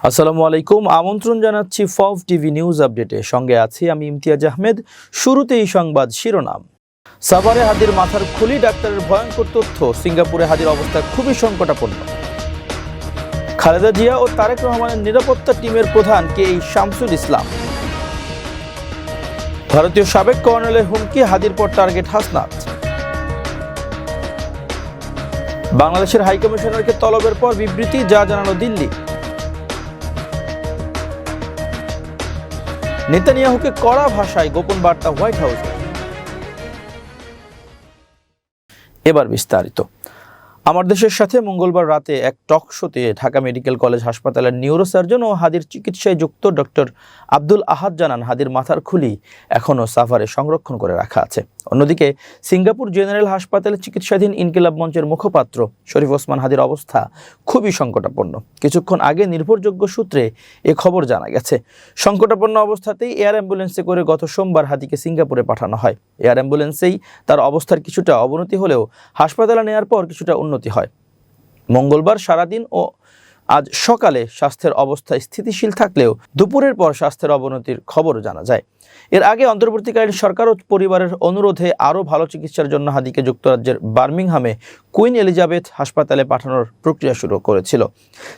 আসসালামু আলাইকুম, আমন্ত্রণ জানাচ্ছি ফফ টিভি নিউজ আপডেটে। সঙ্গে আছি আমি ইমতিয়াজ আহমেদ। শুরুতেই সংবাদ শিরোনাম। সাভারে হাদির মাথার খুলি, ডাক্তারের ভয়ঙ্কর তথ্য। সিঙ্গাপুরে হাদির অবস্থা খুবই সংকটাপন্ন। খালেদা জিয়া ও তারেক রহমানের নিরাপত্তা টিমের প্রধান কে শামসুল ইসলাম। ভারতীয় সাবেক কর্নেলের হুমকি, হাদির পর টার্গেট হাসনাত। বাংলাদেশের হাইকমিশনারকে তলবের পর বিবৃতি, যা জানালো দিল্লি। নেতানিয়াহুকে কড়া ভাষায় গোপন বার্তা হোয়াইট হাউসে। এবার বিস্তারিত। আমার দেশের সাথে মঙ্গলবার রাতে এক টক শোতে ঢাকা মেডিকেল কলেজ হাসপাতালের নিউরোসার্জন ও হাদির চিকিৎসায় যুক্ত ডক্টর আব্দুল আহাদ জানান, হাদির মাথার খুলি এখনও সাভারে সংরক্ষণ করে রাখা আছে। অন্যদিকে সিঙ্গাপুর জেনারেল হাসপাতালে চিকিৎসাধীন ইনকিলাব মঞ্চের মুখপাত্র শরীফ ওসমান হাদির অবস্থা খুবই সংকটাপন্ন। কিছুক্ষণ আগে নির্ভরযোগ্য সূত্রে এ খবর জানা গেছে। সংকটাপন্ন অবস্থাতেই এয়ার অ্যাম্বুলেন্সে করে গত সোমবার হাদিকে সিঙ্গাপুরে পাঠানো হয়। এয়ার অ্যাম্বুলেন্সেই তার অবস্থার কিছুটা অবনতি হলেও হাসপাতালে নেওয়ার পর কিছুটা উন্নতি হয়। মঙ্গলবার সারাদিন ও আজ সকালে স্বাস্থ্যের অবস্থা স্থিতিশীল থাকলেও দুপুরের পর স্বাস্থ্যের অবনতির খবর জানা যায়। এর আগে অন্তর্বর্তীকালীন সরকার ও পরিবারের অনুরোধে আরও ভালো চিকিৎসার জন্য হাদিকে যুক্তরাজ্যের বার্মিংহামে কুইন এলিজাবেথ হাসপাতালে পাঠানোর প্রক্রিয়া শুরু করেছিল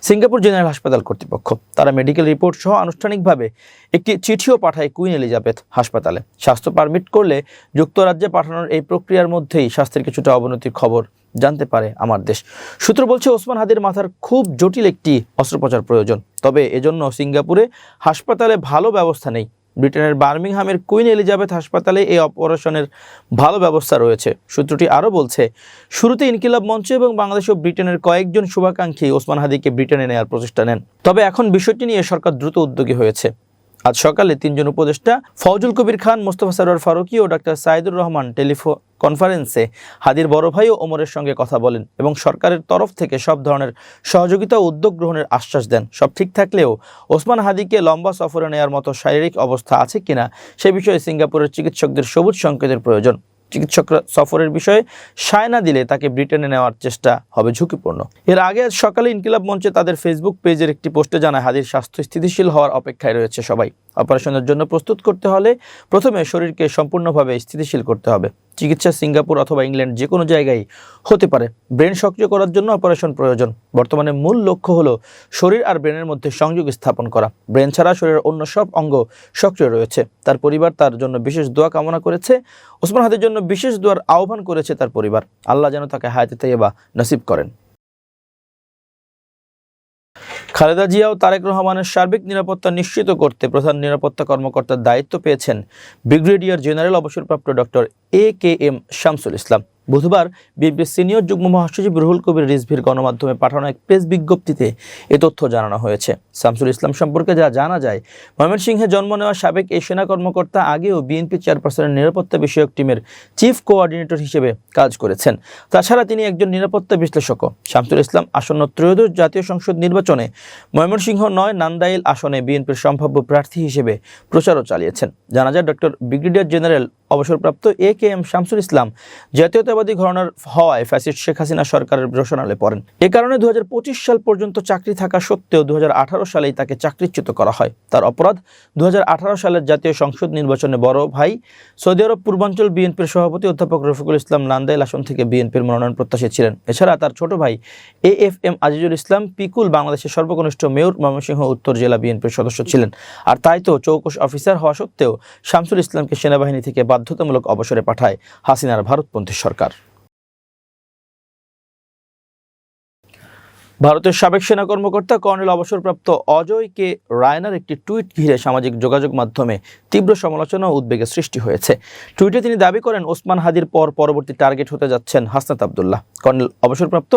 সিঙ্গাপুর জেনারেল হাসপাতাল কর্তৃপক্ষ। তারা মেডিকেল রিপোর্ট সহ আনুষ্ঠানিকভাবে একটি চিঠিও পাঠায় কুইন এলিজাবেথ হাসপাতালে। স্বাস্থ্য পারমিট করলে যুক্তরাজ্যে পাঠানোর এই প্রক্রিয়ার মধ্যেই স্বাস্থ্যের কিছুটা অবনতির খবর জানতে পারে আমার দেশ। সূত্র বলছে, ওসমান হাদির মাথার খুব জটিল একটি অস্ত্রোপচার প্রয়োজন, তবে এজন্য সিঙ্গাপুরে হাসপাতালে ভালো ব্যবস্থা নেই। ব্রিটেনের বার্মিংহামের কুইন এলিজাবেথ হাসপাতালে এই অপারেশনের ভালো ব্যবস্থা রয়েছে। সূত্রটি আরও বলছে, শুরুতে ইনকিলাব মঞ্চ এবং বাংলাদেশ ও ব্রিটেনের কয়েকজন শুভাকাঙ্ক্ষী ওসমান হাদিকে ব্রিটেনে নেওয়ার প্রচেষ্টা নেন। তবে এখন বিষয়টি নিয়ে সরকার দ্রুত উদ্যোগী হয়েছে। আজ সকালে তিনজন উপদেষ্টা ফৌজুল কবির খান, মোস্তফা সরোয়ার ফারুকী ও ডাক্তার সাইদুর রহমান কনফারেন্সে হাদির বড় ভাই ও ওমরের সঙ্গে কথা বলেন এবং সরকারের তরফ থেকে সব ধরনের সহযোগিতা ও উদ্যোগ গ্রহণের আশ্বাস দেন। সব ঠিক থাকলেও ওসমান হাদিকে লম্বা সফরে নেওয়ার মতো শারীরিক অবস্থা আছে কিনা সে বিষয়ে সিঙ্গাপুরের চিকিৎসকদের সবুজ সংকেতের প্রয়োজন। চিকিৎসকরা সফরের বিষয়ে সায় না দিলে তাকে ব্রিটেনে নেওয়ার চেষ্টা হবে ঝুঁকিপূর্ণ। এর আগে আজ সকালে ইনকিলাব মঞ্চে তাদের ফেসবুক পেজের একটি পোস্টে জানায়, হাদির স্বাস্থ্য স্থিতিশীল হওয়ার অপেক্ষায় রয়েছে সবাই। অপারেশনের জন্য প্রস্তুত করতে হলে প্রথমে শরীরকে সম্পূর্ণভাবে স্থিতিশীল করতে হবে। চিকিৎসা সিঙ্গাপুর অথবা ইংল্যান্ড যে কোনো জায়গায় হতে পারে। ব্রেন সক্রিয় করার জন্য অপারেশন প্রয়োজন। বর্তমানে মূল লক্ষ্য হলো শরীর আর ব্রেনের মধ্যে সংযোগ স্থাপন করা। ব্রেন ছাড়া শরীরের অন্য সব অঙ্গ সক্রিয় রয়েছে। তার পরিবার তার জন্য বিশেষ দোয়া কামনা করেছে। ওসমান হাদির জন্য বিশেষ দোয়ার আহ্বান করেছে তার পরিবার। আল্লাহ যেন তাকে হায়াতে তাইয়্যিবা নসিব করেন। খালেদা জিয়া ও তারেক রহমানের সার্বিক নিরাপত্তা নিশ্চিত করতে প্রধান নিরাপত্তা কর্মকর্তার দায়িত্ব পেয়েছেন ব্রিগেডিয়ার জেনারেল অবসরপ্রাপ্ত ডক্টর এ.কে.এম. শামসুল ইসলাম। বুধবার বিএনপির সিনিয়র যুগ্ম মহাসচিব রুহুল কবির রিজভীর গণমাধ্যমে পাঠানো এক প্রেস বিজ্ঞপ্তিতে এ তথ্য জানানো হয়েছে। শামসুল ইসলাম সম্পর্কে যা জানা যায়, ময়মনসিংহে জন্ম নেওয়া সাবেক এই সেনা কর্মকর্তা আগেও বিএনপি চেয়ারপারসনের নিরাপত্তা বিষয়ক টিমের চিফ কোঅর্ডিনেটর হিসেবে কাজ করেছেন। তাছাড়া তিনি একজন নিরাপত্তা বিশ্লেষকও। শামসুল ইসলাম আসন্ন ত্রয়োদশ জাতীয় সংসদ নির্বাচনে ময়মনসিংহ ৯ নান্দাইল আসনে বিএনপির সম্ভাব্য প্রার্থী হিসেবে প্রচারও চালিয়েছেন। জানা যায়, ডক্টর ব্রিগেডিয়ার জেনারেল অবসরপ্রাপ্ত এ.কে.এম. শামসুল ইসলাম জাতীয়তাবাদী ঘরানার হওয়ায় ফ্যাসিস্ট শেখ হাসিনা সরকারের রোশনালে পড়েন। এ কারণে ২০২৫ সাল পর্যন্ত চাকরি থাকা সত্ত্বেও ২০১৮ সালেই তাকে চাকরিচ্যুত করা হয়। তার অপরাধ, ২০১৮ সালের জাতীয় সংসদ নির্বাচনে বড় ভাই সৌদি আরব পূর্বাঞ্চল বিএনপির সভাপতি অধ্যাপক রফিকুল ইসলাম নান্দাইল আসন থেকে বিএনপির মনোনয়ন প্রত্যাশী ছিলেন। এছাড়া তার ছোট ভাই এ.এফ.এম. আজিজুল ইসলাম পিকুল বাংলাদেশের সর্বকনিষ্ঠ মেয়র, ময়মনসিংহ উত্তর জেলা বিএনপির সদস্য ছিলেন। আর তাই তো চৌকস অফিসার হওয়া সত্ত্বেও শামসুল ইসলামকে সেনাবাহিনী থেকে বাধ্যতামূলক অবসরে পাঠায় হাসিনার ভারতপন্থী সরকার। ভারতের সাবেক সেনা কর্মকর্তা কর্নেল অবসরপ্রাপ্ত অজয় কে রায়নার একটি টুইট ঘিরে সামাজিক যোগাযোগ মাধ্যমে তীব্র সমালোচনা ও উদ্বেগের সৃষ্টি হয়েছে। টুইটে তিনি দাবি করেন, ওসমান হাদির পর পরবর্তী টার্গেট হতে যাচ্ছেন হাসনাত আবদুল্লাহ। কর্নেল অবসরপ্রাপ্ত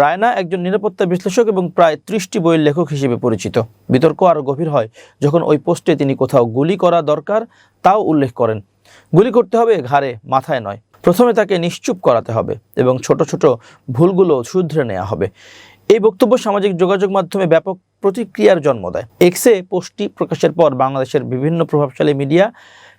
রায়না একজন নিরাপত্তা বিশ্লেষক এবং প্রায় ৩০টি বইয়ের লেখক হিসেবে পরিচিত। বিতর্ক আরও গভীর হয় যখন ওই পোস্টে তিনি কোথাও গুলি করা দরকার তাও উল্লেখ করেন। গুলি করতে হবে ঘাড়ে, মাথায় নয়। প্রথমে তাকে নিশ্চুপ করাতে হবে এবং ছোট ছোট ভুলগুলো শুধরে নেওয়া হবে। এই বক্তব্য সামাজিক যোগাযোগ মাধ্যমে ব্যাপক প্রতিক্রিয়ার জন্ম দেয়। এক্সে পোস্টটি প্রকাশের পর বাংলাদেশের বিভিন্ন প্রভাবশালী মিডিয়া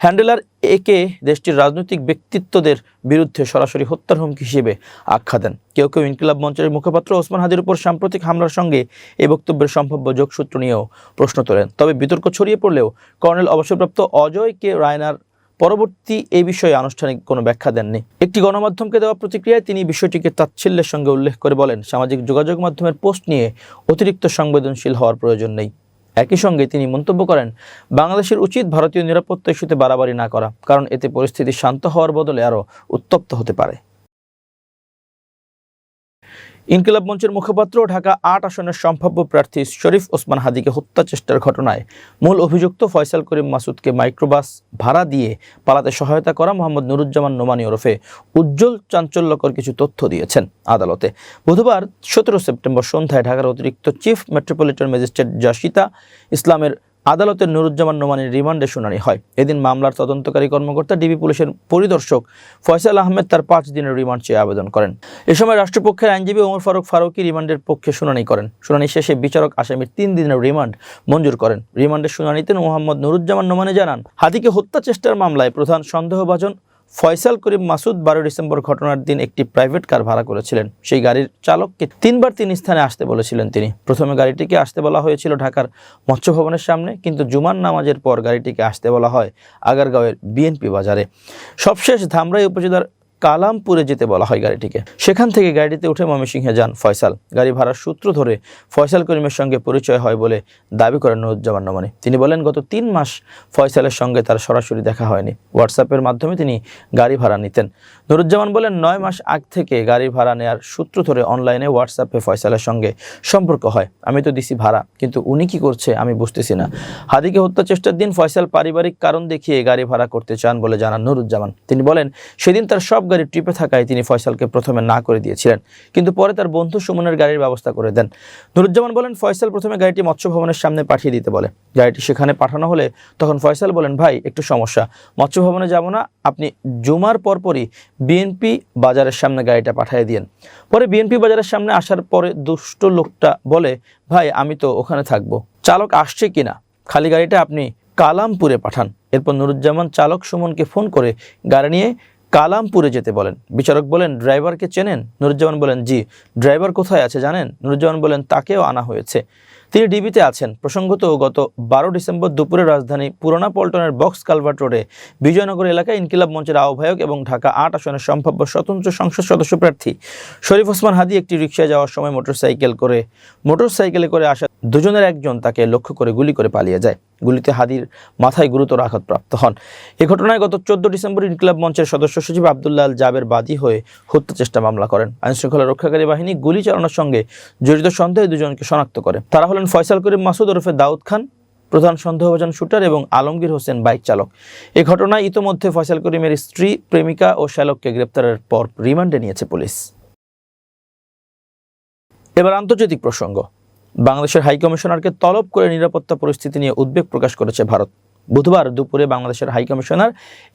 হ্যান্ডেলার একে দেশটির রাজনৈতিক ব্যক্তিত্বদের বিরুদ্ধে সরাসরি হত্যার হুমকি হিসেবে আখ্যা দেন। কেউ কেউ ইনকিলাব মঞ্চের মুখপাত্র ওসমান হাদির উপর সাম্প্রতিক হামলার সঙ্গে এই বক্তব্যের সম্ভাব্য যোগসূত্র নিয়েও প্রশ্ন তোলেন। তবে বিতর্ক ছড়িয়ে পড়লেও কর্নেল অবসরপ্রাপ্ত অজয় কে রায়নার পরবর্তী এই বিষয়ে আনুষ্ঠানিক কোনো ব্যাখ্যা দেননি। একটি গণমাধ্যমকে দেওয়া প্রতিক্রিয়ায় তিনি বিষয়টিকে তাচ্ছিল্যের সঙ্গে উল্লেখ করে বলেন, সামাজিক যোগাযোগ মাধ্যমের পোস্ট নিয়ে অতিরিক্ত সংবেদনশীল হওয়ার প্রয়োজন নেই। একই সঙ্গে তিনি মন্তব্য করেন, বাংলাদেশের উচিত ভারতীয় নিরাপত্তা ইস্যুতে বাড়াবাড়ি না করা, কারণ এতে পরিস্থিতি শান্ত হওয়ার বদলে আরও উত্তপ্ত হতে পারে। ইনকিলাব মঞ্চের মুখপাত্র ঢাকা ৮ আসনের সম্ভাব্য প্রার্থী শরীফ ওসমান হাদিকে হত্যা চেষ্টার ঘটনায় মূল অভিযুক্ত ফয়সাল করিম মাসুদকে মাইক্রোবাস ভাড়া দিয়ে পালাতে সহায়তা করা মোহাম্মদ নুরুজ্জামান নোমানী ওরফে উজ্জ্বল চাঞ্চল্যকর কিছু তথ্য দিয়েছেন আদালতে। বুধবার ১৭ সেপ্টেম্বর সন্ধ্যায় ঢাকার অতিরিক্ত চিফ মেট্রোপলিটন ম্যাজিস্ট্রেট জাসিতা ইসলামের আদালতের নুরুজ্জামান নোমানীর রিমান্ডে শুনানি হয়। এদিন মামলার তদন্তকারী কর্মকর্তা ডিবি পুলিশের পরিদর্শক ফয়সাল আহমেদ তার ৫ দিনের রিমান্ড চেয়ে আবেদন করেন। এ সময় রাষ্ট্রপক্ষের আইনজীবী ওমর ফারুকী রিমান্ডের পক্ষে শুনানি করেন। শুনানি শেষে বিচারক আসামির ৩ দিনের রিমান্ড মঞ্জুর করেন। রিমান্ডের শুনানিতে মোহাম্মদ নুরুজ্জামান নোমানী জানান, হাদিকে হত্যা চেষ্টার মামলায় প্রধান সন্দেহভাজন ফয়সাল করিম মাসুদ ১২ ডিসেম্বর ঘটনার দিন একটি প্রাইভেট কার ভাড়া করেছিলেন। সেই গাড়ির চালককে ৩ বার ৩ স্থানে আসতে বলেছিলেন তিনি। প্রথমে গাড়িটিকে আসতে বলা হয়েছিল ঢাকার মৎস্য ভবনের সামনে, কিন্তু জুমার নামাজের পর গাড়িটিকে আসতে বলা হয় আগারগাঁওয়ের বিএনপি বাজারে। সবশেষ ধামরাই উপজেলার কালামপুরে যেতে বলা হয় গাড়িটিকে। সেখান থেকে গাড়িতে উঠে ময়মনসিংহে যান ফয়সাল। গাড়ি ভাড়ার সূত্র ধরে ফয়সাল করিমের সঙ্গে পরিচয় হয় বলে দাবি করেন নুরুজ্জামান নোমানী। তিনি বলেন, গত ৩ মাস ফয়সালের সঙ্গে তার সরাসরি দেখা হয়নি, হোয়াটসঅ্যাপের মাধ্যমে তিনি গাড়ি ভাড়া নিতেন। নুরুজ্জামান বলেন, ৯ মাস আগ থেকে গাড়ি ভাড়া নেয়ার সূত্র ধরে অনলাইনে হোয়াটসঅ্যাপে ফয়সালের সঙ্গে সম্পর্ক হয়। আমি তো দিছি ভাড়া, কিন্তু উনি কি করছে আমি বুঝতেছি না। হাদিকে হত্যা চেষ্টার দিন ফয়সাল পারিবারিক কারণ দেখিয়ে গাড়ি ভাড়া করতে চান বলে জানান নুরুজ্জামান। তিনি বলেন, সেদিন তার সব গাড়ি ট্রিপে থাকায় তিনি ফয়সালকে প্রথমে না করে দিয়েছিলেন, কিন্তু পরে তার বন্ধু সুমনের গাড়ির ব্যবস্থা করে দেন। নুরুজ্জামান বলেন, ফয়সাল প্রথমে গাড়িটি মৎস্য ভবনের সামনে পাঠিয়ে দিতে বলে। গাড়িটি সেখানে পাঠানো হলে তখন ফয়সাল বলেন, ভাই একটু সমস্যা, মৎস্য ভবনে যাব না, আপনি জুমার পরপরই বিএনপি বাজারের সামনে গাড়িটা পাঠিয়ে দিয়েন। পরে বিএনপি বাজারের সামনে আসার পরে দুষ্ট লোকটা বলে, ভাই আমি তো ওখানে থাকবো, চালক আসছে কিনা, খালি গাড়িটা আপনি কালামপুরে পাঠান। এরপর নুরুজ্জামান চালক সুমনকে ফোন করে গাড়ি নিয়ে কালামপুরে যেতে বলেন। বিচারক বলেন, ড্রাইভারকে চেনেন? নুরুজ্জামান বলেন, জি। ড্রাইভার কোথায় আছে জানেন? নুরুজ্জামান বলেন, তাকেও আনা হয়েছে, তিনি ডিবিতে আছেন। প্রসঙ্গত, গত ১২ ডিসেম্বর দুপুরে রাজধানী পুরানা পল্টনের বক্স কালভার্ট রোডে বিজয়নগর এলাকায় ইনকিলাব মঞ্চের আহ্বায়ক এবং ঢাকা ৮ আসনের সম্ভাব্য স্বতন্ত্র সংসদ সদস্য প্রার্থী শরীফ ওসমান হাদি একটি রিকশায় যাওয়ার সময় মোটরসাইকেলে করে আসা দুজনের একজন তাকে লক্ষ্য করে গুলি করে পালিয়ে যায়। গুলিতে হাদির মাথায় গুরুতর আঘাতপ্রাপ্ত হন। এ ঘটনায় গত ১৪ ডিসেম্বর ইনকিলাব মঞ্চের সদস্য সচিব আব্দুল্লাহ আল জাবের বাদী হয়ে হত্যা চেষ্টা মামলা করেন। আইনশৃঙ্খলা রক্ষাকারী বাহিনী গুলি চালানোর সঙ্গে জড়িত সন্দেহে দুজনকে শনাক্ত করে। তারা হলেন ফয়সাল করিম মাসুদ ওরফে দাউদ খান, প্রধান সন্দেহভাজন শুটার, এবং আলমগীর হোসেন বাইক চালক। এই ঘটনায় ইতোমধ্যে ফয়সাল করিমের স্ত্রী, প্রেমিকা ও শ্যালককে গ্রেপ্তারের পর রিমান্ডে নিয়েছে পুলিশ। এবার আন্তর্জাতিক প্রসঙ্গ। বাংলাদেশের হাইকমিশনারকে তলব করে নিরাপত্তা পরিস্থিতি নিয়ে উদ্বেগ প্রকাশ করেছে ভারত। বুধবার দুপুরে বাংলাদেশের হাইকমিশনার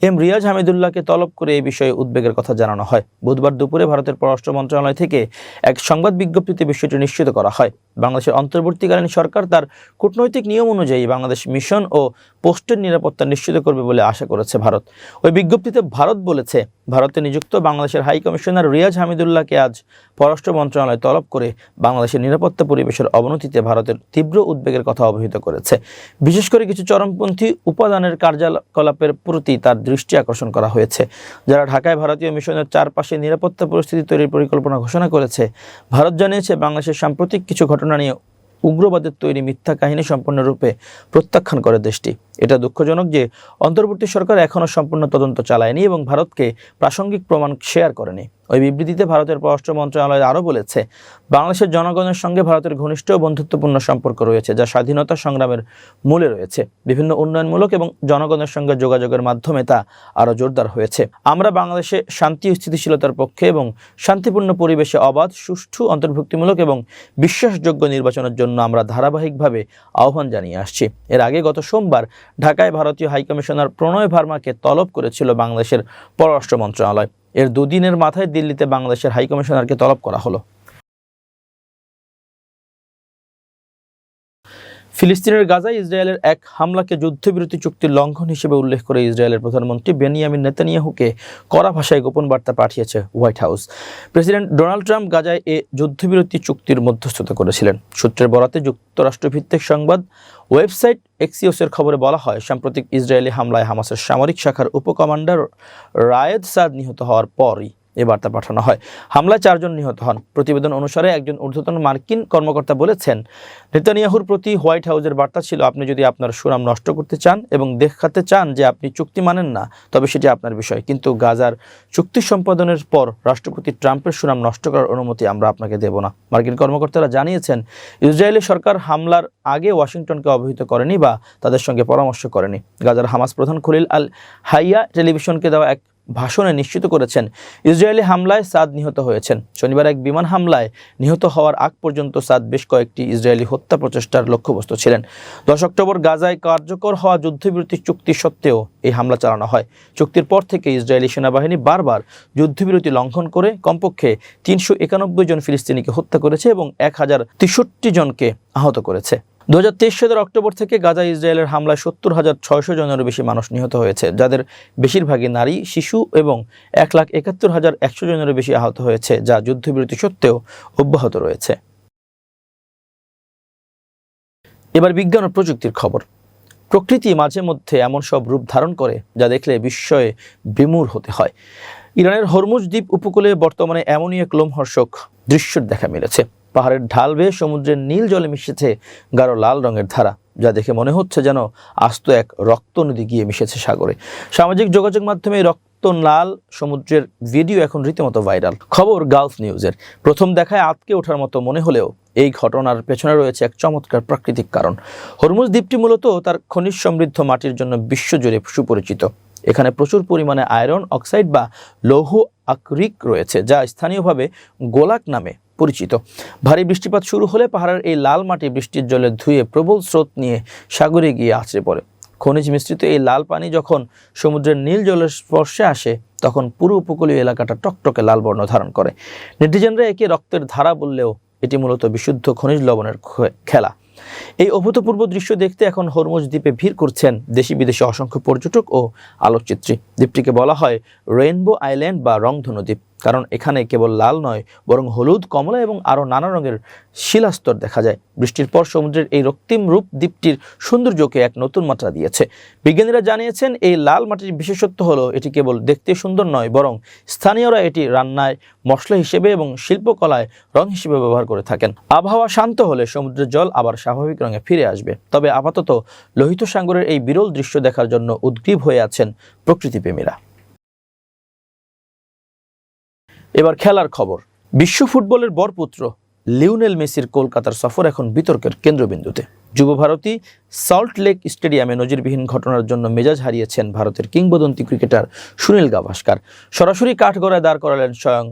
এম রিয়াজ হামিদুল্লাহকে তলব করে এই বিষয়ে উদ্বেগের কথা জানানো হয়। বুধবার দুপুরে ভারতের পররাষ্ট্র মন্ত্রণালয় থেকে এক সংবাদ বিজ্ঞপ্তিতে বিষয়টি নিশ্চিত করা হয়। বাংলাদেশের অন্তর্বর্তীকালীন সরকার তার কূটনৈতিক নিয়ম অনুযায়ী বাংলাদেশ মিশন ও পোস্টের নিরাপত্তা নিশ্চিত করবে বলে আশা করেছে ভারত। ওই বিজ্ঞপ্তিতে ভারত বলেছে, ভারতে নিযুক্ত বাংলাদেশের হাইকমিশনার রিয়াজ হামিদুল্লাহকে আজ পররাষ্ট্র মন্ত্রণালয় তলব করে বাংলাদেশের নিরাপত্তা পরিবেশের অবনতিতে ভারতের তীব্র উদ্বেগের কথা অবহিত করেছে। বিশেষ করে কিছু চরমপন্থী উপাদানের কার্যকলাপের প্রতি তার দৃষ্টি আকর্ষণ করা হয়েছে, যারা ঢাকায় ভারতীয় মিশনের চারপাশে নিরাপত্তা পরিস্থিতি তৈরির পরিকল্পনা ঘোষণা করেছে। ভারত জানিয়েছে, বাংলাদেশের সাম্প্রতিক কিছু ঘটনা নিয়ে উগ্রবাদের তৈরি মিথ্যা কাহিনী সম্পূর্ণরূপে প্রত্যাখ্যান করে দেশটি। এটা দুঃখজনক যে অন্তর্বর্তী সরকার এখনও সম্পূর্ণ তদন্ত চালায়নি এবং ভারতকে প্রাসঙ্গিক প্রমাণ শেয়ার করেনি। ওই বিবৃতিতে ভারতের পররাষ্ট্র মন্ত্রণালয় আরও বলেছে, বাংলাদেশের জনগণের সঙ্গে ভারতের ঘনিষ্ঠ ও বন্ধুত্বপূর্ণ সম্পর্ক রয়েছে, যা স্বাধীনতা সংগ্রামের মূলে রয়েছে। বিভিন্ন উন্নয়নমূলক এবং জনগণের সঙ্গে যোগাযোগের মাধ্যমে তা আরও জোরদার হয়েছে। আমরা বাংলাদেশে শান্তি ও স্থিতিশীলতার পক্ষে এবং শান্তিপূর্ণ পরিবেশে অবাধ, সুষ্ঠু, অন্তর্ভুক্তিমূলক এবং বিশ্বাসযোগ্য নির্বাচনের জন্য আমরা ধারাবাহিকভাবে আহ্বান জানিয়ে আসছি। এর আগে গত সোমবার ঢাকায় ভারতীয় হাইকমিশনার প্রণয় ভার্মাকে তলব করেছিল বাংলাদেশের পররাষ্ট্র মন্ত্রণালয়। এর দুদিনের মাথায় দিল্লিতে বাংলাদেশের হাইকমিশনারকে তলব করা হলো। ফিলিস্তিনের গাজায় ইসরায়েলের এক হামলাকে যুদ্ধবিরতি চুক্তির লঙ্ঘন হিসেবে উল্লেখ করে ইসরায়েলের প্রধানমন্ত্রী বেনিয়ামিন নেতানিয়াহুকে কড়া ভাষায় গোপন বার্তা পাঠিয়েছে white house. President Donald Trump গাজায় এ যুদ্ধবিরতি চুক্তির মধ্যস্থতা করেছিলেন। সূত্রের বরাতে যুক্তরাষ্ট্রভিত্তিক সংবাদ ওয়েবসাইট এক্সিওসের খবরে বলা হয়, সাম্প্রতিক ইসরায়েলি হামলায় হামাসের সামরিক শাখার উপকমান্ডার রায়েদ সাদ নিহত হওয়ার পরই এ বার্তা পাঠানো হয়। হামলায় 4 জন নিহত হন। প্রতিবেদন অনুসারে একজন ঊর্ধ্বতন মার্কিন কর্মকর্তা বলেছেন, নেতানিয়াহুর প্রতি হোয়াইট হাউসের বার্তা ছিল, আপনি যদি আপনার সুনাম নষ্ট করতে চান এবং দেখাতে চান যে আপনি চুক্তি মানেন না, তবে সেটি আপনার বিষয়, কিন্তু গাজার চুক্তি সম্পাদনের পর রাষ্ট্রপতি ট্রাম্পের সুনাম নষ্ট করার অনুমতি আমরা আপনাকে দেব না। মার্কিন কর্মকর্তারা জানিয়েছেন, ইসরায়েলি সরকার হামলার আগে ওয়াশিংটনকে অবহিত করেনি বা তাদের সঙ্গে পরামর্শ করেনি। গাজার হামাস প্রধান খলিল আল হাইয়া টেলিভিশনকে দেওয়া এক ভাষণে নিশ্চিত করেছেন, ইসরায়েলি হামলায় সাদ নিহত হয়েছেন। শনিবার এক বিমান হামলায় নিহত হওয়ার আগ পর্যন্ত সাদ বেশ কয়েকটি ইসরায়েলি হত্যা প্রচেষ্টার লক্ষ্যবস্তু ছিলেন। 10 অক্টোবর গাজায় কার্যকর হওয়া যুদ্ধবিরতি চুক্তি সত্ত্বেও এই হামলা চালানো হয়। চুক্তির পর থেকে ইসরায়েলি সেনাবাহিনী বারবার যুদ্ধবিরতি লঙ্ঘন করে কমপক্ষে 391 জন ফিলিস্তিনিকে হত্যা করেছে এবং 1063 জনকে আহত করেছে। 2023 সালের অক্টোবর থেকে গাজায় ইসরায়েলের হামলায় 70,600 জনেরও বেশি মানুষ নিহত হয়েছে, যাদের বেশিরভাগই নারী, শিশু এবং 1,71,100 জনেরও বেশি আহত হয়েছে, যা যুদ্ধবিরতি সত্ত্বেও অব্যাহত রয়েছে। এবার বিজ্ঞান ও প্রযুক্তির খবর। প্রকৃতি মাঝে মধ্যে এমন সব রূপ ধারণ করে যা দেখলে বিস্ময়ে বিমূঢ় হতে হয়। ইরানের হরমুজ দ্বীপ উপকূলে বর্তমানে এমনই এক লোমহর্ষক দৃশ্যের দেখা মিলেছে। পাহাড়ের ঢাল বেয়ে সমুদ্রের নীল জলে মিশেছে গাঢ় লাল রঙের ধারা, যা দেখে মনে হচ্ছে যেন আস্ত এক রক্ত নদী গিয়ে মিশেছে সাগরে। সামাজিক যোগাযোগ মাধ্যমে এই রক্ত লাল সমুদ্রের ভিডিও এখন রীতিমতো ভাইরাল। খবর গালফ নিউজের। প্রথম দেখায় আঁতকে ওঠার মতো মনে হলেও এই ঘটনার পেছনে রয়েছে এক চমৎকার প্রাকৃতিক কারণ। হরমুজ দ্বীপটি মূলত তার খনিজ সমৃদ্ধ মাটির জন্য বিশ্বজুড়ে সুপরিচিত। এখানে প্রচুর পরিমাণে আয়রন অক্সাইড বা লৌহ আকরিক রয়েছে, যা স্থানীয়ভাবে গোলাক নামে পরিচিত। ভারী বৃষ্টিপাত শুরু হলে পাহাড়ের এই লাল মাটি বৃষ্টির জলে ধুয়ে প্রবল স্রোত নিয়ে সাগরে গিয়ে আছড়ে পড়ে। খনিজ মিশ্রিত এই লাল পানি যখন সমুদ্রের নীল জলের স্পর্শে আসে, তখন পুরো উপকূলীয় এলাকাটা টকটকে লাল বর্ণ ধারণ করে। নেটিজেনরা একে রক্তের ধারা বললেও এটি মূলত বিশুদ্ধ খনিজ লবণের খেলা। এই অভূতপূর্ব দৃশ্য দেখতে এখন হরমুজ দ্বীপে ভিড় করছেন দেশি বিদেশি অসংখ্য পর্যটক ও আলোকচিত্রী। দ্বীপটিকে বলা হয় রেইনবো আইল্যান্ড বা রংধনু দ্বীপ, কারণ এখানে কেবল লাল নয়, বরং হলুদ, কমলা এবং আরও নানা রঙের শিলাস্তর দেখা যায়। বৃষ্টির পর সমুদ্রের এই রক্তিম রূপ দ্বীপটির সৌন্দর্যকে এক নতুন মাত্রা দিয়েছে। বিজ্ঞানীরা জানিয়েছেন, এই লাল মাটির বিশেষত্ব হলো এটি কেবল দেখতে সুন্দর নয়, বরং স্থানীয়রা এটি রান্নায় মশলা হিসেবে এবং শিল্পকলায় রং হিসেবে ব্যবহার করে থাকেন। আবহাওয়া শান্ত হলে সমুদ্রের জল আবার স্বাভাবিক রঙে ফিরে আসবে। তবে আপাতত লোহিত সাগরের এই বিরল দৃশ্য দেখার জন্য উদ্গ্রীব হয়ে আছেন প্রকৃতিপ্রেমীরা। এবার খেলার খবর। বিশ্ব ফুটবলের বরপুত্র লিওনেল মেসির কলকাতার সফর এখন বিতর্কের কেন্দ্রবিন্দুতে। যুব ভারতী সল্ট লেক স্টেডিয়ামে নজিরবিহীন ঘটনার জন্য মেজাজ হারিয়েছেন ভারতের কিংবদন্তি ক্রিকেটার সুনীল গাভাস্কার। সরাসরি কাঠগড়ায় দাঁড় করালেন স্বয়ং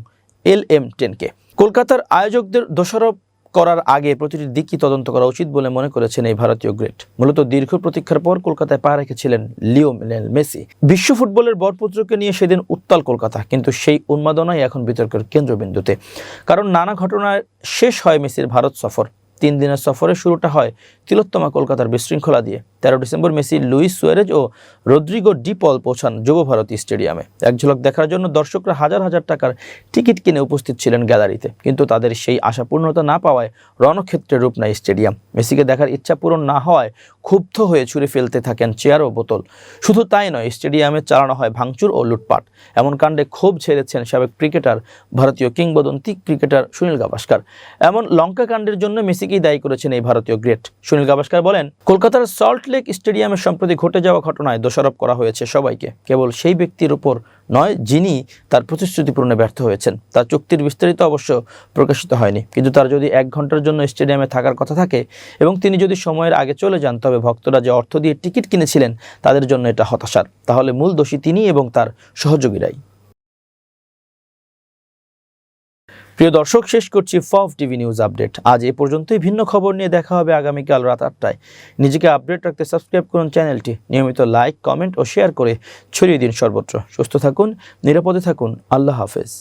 LM10কে। কলকাতার আয়োজকদের দোষারোপ করার আগে প্রতিটি দিকই তদন্ত করা উচিত বলে মনে করেছেন এই ভারতীয় গ্রেট। মূলত দীর্ঘ প্রতীক্ষার পর কলকাতায় পা রেখেছিলেন লিওনেল মেসি। বিশ্ব ফুটবলের বরপুত্রকে নিয়ে সেদিন উত্তাল কলকাতা, কিন্তু সেই উন্মাদনাই এখন বিতর্কের কেন্দ্রবিন্দুতে। কারণ নানা ঘটনায় শেষ হয় মেসির ভারত সফর। 3 দিনের সফরের শুরুটা হয় তিলোত্তমা কলকাতার বিশৃঙ্খলা দিয়ে। 13 ডিসেম্বর মেসি, লুইস সুয়ারেজ ও রদ্রিগো ডি পল পৌঁছান যুব ভারতী স্টেডিয়ামে। এক ঝলক দেখার জন্য দর্শকরা হাজার হাজার টাকার টিকিট কিনে উপস্থিত ছিলেন গ্যালারিতে, কিন্তু তাদের সেই আশা পূর্ণতা না পাওয়ায় রণক্ষেত্রে রূপ নেয় স্টেডিয়াম। মেসিকে দেখার ইচ্ছা পূরণ না হওয়ায় ক্ষুব্ধ হয়ে ছুঁড়ে ফেলতে থাকেন চেয়ার ও বোতল। শুধু তাই নয়, স্টেডিয়ামে চালানো হয় ভাঙচুর ও লুটপাট। এমন কাণ্ডে ক্ষোভ ঝেড়েছেন সাবেক ক্রিকেটার, ভারতীয় কিংবদন্তি ক্রিকেটার সুনীল গাভাস্কার। এমন লঙ্কা কাণ্ডের জন্য মেসিকেই দায়ী করেছেন এই ভারতীয় গ্রেট। সুনীল গাভাস্কার বলেন, কলকাতার সল্ট লেক স্টেডিয়ামে সম্প্রতি ঘটে যাওয়া ঘটনায় দোষারোপ করা হয়েছে সবাইকে, কেবল সেই ব্যক্তির উপর নয় যিনি তার প্রতিশ্রুতি পূরণে ব্যর্থ হয়েছেন। তার চুক্তির বিস্তারিত অবশ্য প্রকাশিত হয়নি, কিন্তু তার যদি 1 ঘন্টার জন্য স্টেডিয়ামে থাকার কথা থাকে এবং তিনি যদি সময়ের আগে চলে যান, তবে ভক্তরা যে অর্থ দিয়ে টিকিট কিনেছিলেন তাদের জন্য এটা হতাশার। তাহলে মূল দোষী তিনি এবং তার সহযোগীরাই। প্রিয় দর্শক, শেষ করছি ফফ টিভি নিউজ আপডেট। আজ এ পর্যন্তই। ভিন্ন খবর নিয়ে দেখা হবে আগামীকাল রাত 8টায়। নিজেকে আপডেট রাখতে সাবস্ক্রাইব করুন চ্যানেলটি। নিয়মিত লাইক, কমেন্ট ও শেয়ার করে ছড়িয়ে দিন সর্বত্র। সুস্থ থাকুন, নিরাপদে থাকুন। আল্লাহ হাফেজ।